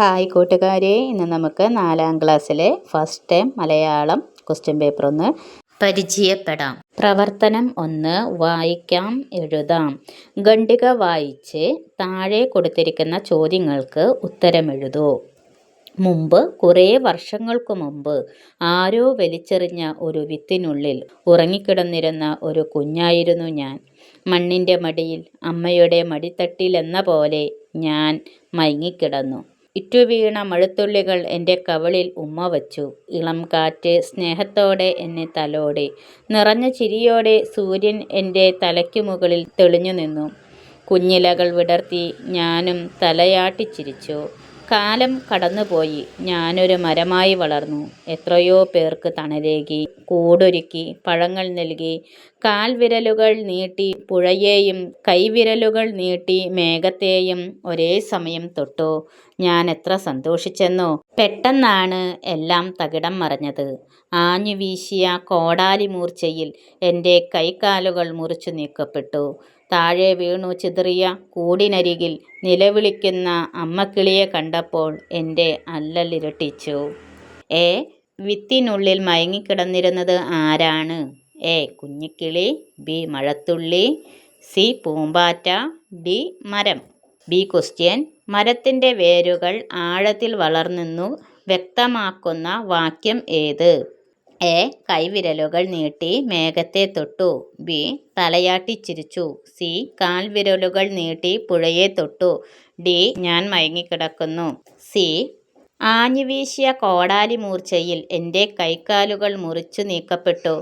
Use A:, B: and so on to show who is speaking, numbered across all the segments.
A: Hi കൂട്ടുകാരെ, ഇന്ന് നമുക്ക് 4ാം ക്ലാസ്സിലെ first time Malayalam question paper ഒന്ന് പരിചയപ്പെടാം. പ്രവർത്തനം 1, വായിക്കാം എഴുതാം. ഖണ്ഡിക വായിച്ച് താഴെ കൊടുത്തിരിക്കുന്ന ചോദ്യങ്ങൾക്ക് ഉത്തരമെഴുതൂ. മുമ്പ്, കുറേ വർഷങ്ങൾക്കു മുമ്പ്, ആരോ വലിച്ചെറിഞ്ഞ ഒരു വിത്തിനുള്ളിൽ ഉറങ്ങിക്കിടന്നിരുന്ന ഒരു കുഞ്ഞായിരുന്നു ഞാൻ. മണ്ണിൻ്റെ മടിയിൽ അമ്മയുടെ മടിത്തട്ടിലെന്ന പോലെ ഞാൻ മയങ്ങിക്കിടന്നു. ഇറ്റുവീണ മഴത്തുള്ളികൾ എൻ്റെ കവിളിൽ ഉമ്മ വച്ചു. ഇളം കാറ്റ് സ്നേഹത്തോടെ എന്നെ തലോടി. നിറഞ്ഞ ചിരിയോടെ സൂര്യൻ എൻ്റെ തലയ്ക്കു മുകളിൽ തെളിഞ്ഞു നിന്നു. കുഞ്ഞിലകൾ വിടർത്തി ഞാനും തലയാട്ടിച്ചിരിച്ചു. കാലം കടന്നുപോയി. ഞാനൊരു മരമായി വളർന്നു. എത്രയോ പേർക്ക് തണലേകി, കൂടൊരുക്കി, പഴങ്ങൾ നൽകി. കാൽവിരലുകൾ നീട്ടി പുഴയെയും കൈവിരലുകൾ നീട്ടി മേഘത്തെയും ഒരേ സമയം തൊട്ടു. ഞാൻ എത്ര സന്തോഷിച്ചെന്നോ. പെട്ടെന്നാണ് എല്ലാം തകിടം മറിഞ്ഞത്. ആഞ്ഞു വീശിയ കോടാലി മൂർച്ചയിൽ എൻ്റെ കൈകാലുകൾ മുറിച്ചു നീക്കപ്പെട്ടു. താഴെ വീണു ചിതറിയ കൂടിനരികിൽ നിലവിളിക്കുന്ന അമ്മക്കിളിയെ കണ്ടപ്പോൾ എൻ്റെ അല്ലൽ ഇരട്ടിച്ചു. വിത്തിനുള്ളിൽ മയങ്ങിക്കിടന്നിരുന്നത് ആരാണ്? എ. കുഞ്ഞിക്കിളി, ബി. മഴത്തുള്ളി, സി. പൂമ്പാറ്റ, ഡി. മരം. B question. മരത്തിൻ്റെ വേരുകൾ ആഴത്തിൽ വളർന്നെന്നു വ്യക്തമാക്കുന്ന വാക്യം ഏത്? എ. കൈവിരലുകൾ നീട്ടി മേഘത്തെ തൊട്ടു, ബി. തലയാട്ടിച്ചിരിച്ചു, സി. കാൽവിരലുകൾ നീട്ടി പുഴയെ തൊട്ടു, ഡി. ഞാൻ മയങ്ങിക്കിടക്കുന്നു. സി. ആഞ്ഞുവീശിയ കോടാലി മൂർച്ചയിൽ എൻ്റെ കൈകാലുകൾ മുറിച്ചു നീക്കപ്പെട്ടു.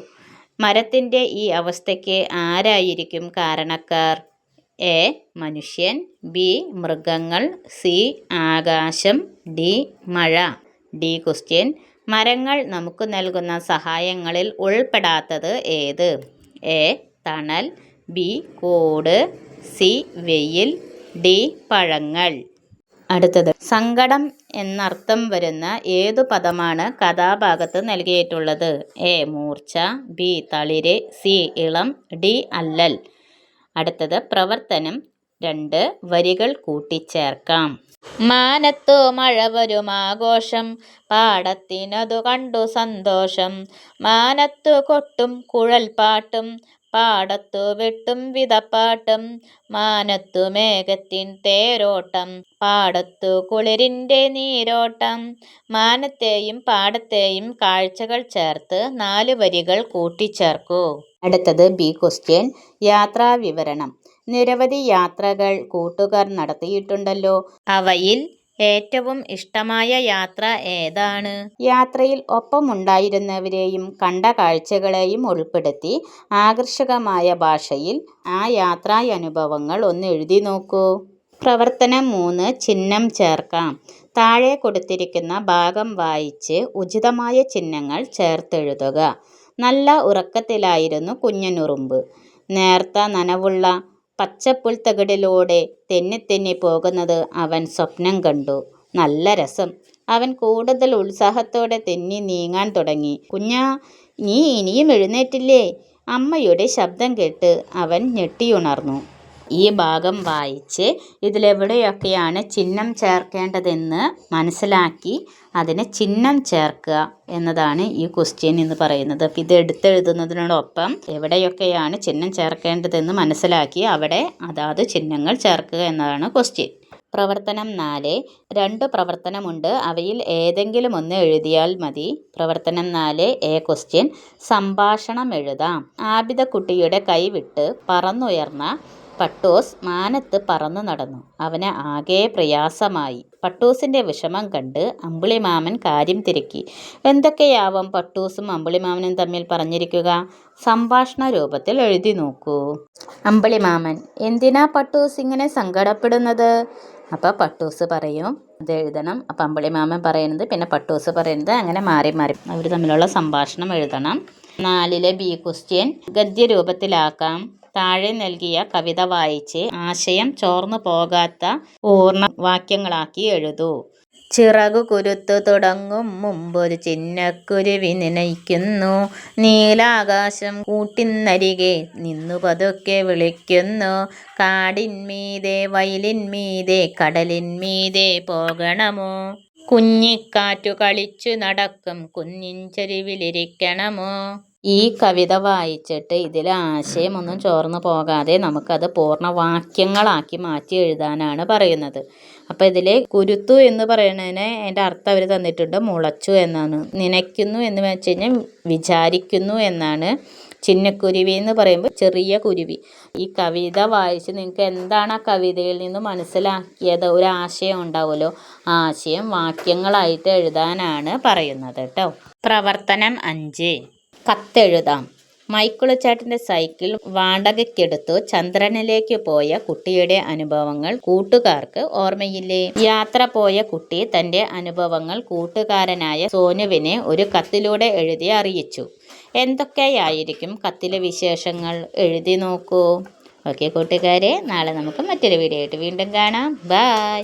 A: മരത്തിൻ്റെ ഈ അവസ്ഥയ്ക്ക് ആരായിരിക്കും കാരണക്കാർ? എ. മനുഷ്യൻ, ബി. മൃഗങ്ങൾ, സി. ആകാശം, ഡി. മഴ. D question. മരങ്ങൾ നമുക്ക് നൽകുന്ന സഹായങ്ങളിൽ ഉൾപ്പെടാത്തത് ഏത്? എ. തണൽ, ബി. കൂട്, സി. വെയിൽ, ഡി. പഴങ്ങൾ. അടുത്തത്, സങ്കടം എന്നർത്ഥം വരുന്ന ഏതു പദമാണ് കഥാഭാഗത്ത് നൽകിയിട്ടുള്ളത്? എ. മൂർച്ച, ബി. തളിര്, സി. ഇളം, ഡി. അല്ലൽ. അടുത്തത്, പ്രവർത്തനം 2, വരികൾ കൂട്ടിച്ചേർക്കാം. മാനത്തു മഴ വരും ആഘോഷം, പാടത്തിനതു കണ്ടു സന്തോഷം. മാനത്തു കൊട്ടും കുഴൽപ്പാട്ടും, പാടത്തു വെട്ടും വിതപ്പാട്ടും. മാനത്തു മേഘത്തിൻ തേരോട്ടം, പാടത്തു കുളിരിൻ്റെ നീരോട്ടം. മാനത്തെയും പാടത്തെയും കാഴ്ചകൾ ചേർത്ത് 4 വരികൾ കൂട്ടിച്ചേർക്കൂ. അടുത്തത്, ബി ക്വസ്റ്റ്യൻ. യാത്രാവിവരണം. നിരവധി യാത്രകൾ കൂട്ടുകാർ നടത്തിയിട്ടുണ്ടല്ലോ. അവയിൽ ഏറ്റവും ഇഷ്ടമായ യാത്ര ഏതാണ്? യാത്രയിൽ ഒപ്പമുണ്ടായിരുന്നവരെയും കണ്ട കാഴ്ചകളെയും ഉൾപ്പെടുത്തി ആകർഷകമായ ഭാഷയിൽ ആ യാത്രാനുഭവങ്ങൾ ഒന്ന് എഴുതി നോക്കൂ. പ്രവർത്തനം 3, ചിഹ്നം ചേർക്കാം. താഴെ കൊടുത്തിരിക്കുന്ന ഭാഗം വായിച്ച് ഉചിതമായ ചിഹ്നങ്ങൾ ചേർത്തെഴുതുക. നല്ല ഉറക്കത്തിലായിരുന്നു കുഞ്ഞനുറുമ്പ്. നേർത്ത നനവുള്ള പച്ചപ്പുൽത്തകിടിലൂടെ തെന്നിത്തെന്നി പോകുന്നത് അവൻ സ്വപ്നം കണ്ടു. നല്ല രസം. അവൻ കൂടുതൽ ഉത്സാഹത്തോടെ തെന്നി നീങ്ങാൻ തുടങ്ങി. കുഞ്ഞാ, നീ ഇനിയും എഴുന്നേറ്റില്ലേ? അമ്മയുടെ ശബ്ദം കേട്ട് അവൻ ഞെട്ടിയുണർന്നു. ഈ ഭാഗം വായിച്ച് ഇതിലെവിടെയൊക്കെയാണ് ചിഹ്നം ചേർക്കേണ്ടതെന്ന് മനസ്സിലാക്കി അതിന് ചിഹ്നം ചേർക്കുക എന്നതാണ് ഈ ക്വസ്റ്റ്യൻ എന്ന് പറയുന്നത്. അപ്പോൾ ഇത് എടുത്തെഴുതുന്നതിനോടൊപ്പം എവിടെയൊക്കെയാണ് ചിഹ്നം ചേർക്കേണ്ടതെന്ന് മനസ്സിലാക്കി അവിടെ അതാത് ചിഹ്നങ്ങൾ ചേർക്കുക എന്നതാണ് ക്വസ്റ്റ്യൻ. പ്രവർത്തനം 4, 2 പ്രവർത്തനമുണ്ട്. അവയിൽ ഏതെങ്കിലും ഒന്ന് എഴുതിയാൽ മതി. പ്രവർത്തനം 4, എ ക്വസ്റ്റ്യൻ. സംഭാഷണം എഴുതാം. ആബിദക്കുട്ടിയുടെ കൈവിട്ട് പറന്നുയർന്ന പട്ടൂസ് മാനത്ത് പറന്നു നടന്നു. അവന് ആകെ പ്രയാസമായി. പട്ടൂസിൻ്റെ വിഷമം കണ്ട് അമ്പിളിമാമൻ കാര്യം തിരക്കി. എന്തൊക്കെയാവും പട്ടൂസും അമ്പിളിമാമനും തമ്മിൽ പറഞ്ഞിരിക്കുക? സംഭാഷണ രൂപത്തിൽ എഴുതി നോക്കൂ. അമ്പിളിമാമൻ: എന്തിനാ പട്ടൂസ് ഇങ്ങനെ സങ്കടപ്പെടുന്നത്? അപ്പോൾ പട്ടൂസ് പറയും, ഇത് എഴുതണം. അപ്പം അമ്പിളിമാമൻ പറയുന്നത്, പിന്നെ പട്ടൂസ് പറയുന്നത്, അങ്ങനെ മാറി മാറി അവർ തമ്മിലുള്ള സംഭാഷണം എഴുതണം. 4 ബി ക്വസ്റ്റ്യൻ. ഗദ്യരൂപത്തിലാക്കാം. താഴെ നൽകിയ കവിത വായിച്ച് ആശയം ചോർന്നു പോകാത്ത പൂർണ്ണ വാക്യങ്ങളാക്കി എഴുതൂ. ചിറകു കുരുത്തു തുടങ്ങും മുമ്പൊരു ചിന്നക്കുരുവി നനയ്ക്കുന്നു. നീലാകാശം കൂട്ടിനരികെ നിന്നു പതുക്കെ വിളിക്കുന്നു. കാടിന്മീതെ വയലിന്മീതെ കടലിന്മീതെ പോകണമോ? കുഞ്ഞിക്കാറ്റു കളിച്ചു നടക്കും കുന്നിൻ ചെരുവിലിരിക്കണമോ? ഈ കവിത വായിച്ചിട്ട് ഇതിലെ ആശയമൊന്നും ചോർന്നു പോകാതെ നമുക്കത് പൂർണ്ണ വാക്യങ്ങളാക്കി മാറ്റി എഴുതാനാണ് പറയുന്നത്. അപ്പോൾ ഇതിൽ കുരുത്തു എന്ന് പറയുന്നതിന് അതിൻ്റെ അർത്ഥം അവർ തന്നിട്ടുണ്ട്, മുളച്ചു എന്നാണ്. നനയ്ക്കുന്നു എന്ന് വെച്ച് കഴിഞ്ഞാൽ വിചാരിക്കുന്നു എന്നാണ്. ചിന്നക്കുരുവി എന്ന് പറയുമ്പോൾ ചെറിയ കുരുവി. ഈ കവിത വായിച്ച് നിങ്ങൾക്ക് എന്താണ് ആ കവിതയിൽ നിന്ന് മനസ്സിലാക്കിയത്, ഒരു ആശയം ഉണ്ടാവുമല്ലോ, ആ ആശയം വാക്യങ്ങളായിട്ട് എഴുതാനാണ് പറയുന്നത് കേട്ടോ. പ്രവർത്തനം 5. കത്തെഴുതാം. മൈക്കിളുചേട്ടൻ്റെ സൈക്കിൾ വാടകയ്ക്കെടുത്തു ചന്ദ്രനിലേക്ക് പോയ കുട്ടിയുടെ അനുഭവങ്ങൾ കൂട്ടുകാർക്ക് ഓർമ്മയില്ലേ? യാത്ര പോയ കുട്ടി തൻ്റെ അനുഭവങ്ങൾ കൂട്ടുകാരനായ സോനുവിനെ ഒരു കത്തിലൂടെ എഴുതി അറിയിച്ചു. എന്തൊക്കെയായിരിക്കും കത്തിലെ വിശേഷങ്ങൾ? എഴുതി നോക്കൂ. ഓക്കെ കൂട്ടുകാരെ, നാളെ നമുക്ക് മറ്റൊരു വീഡിയോ ആയിട്ട് വീണ്ടും കാണാം. ബൈ.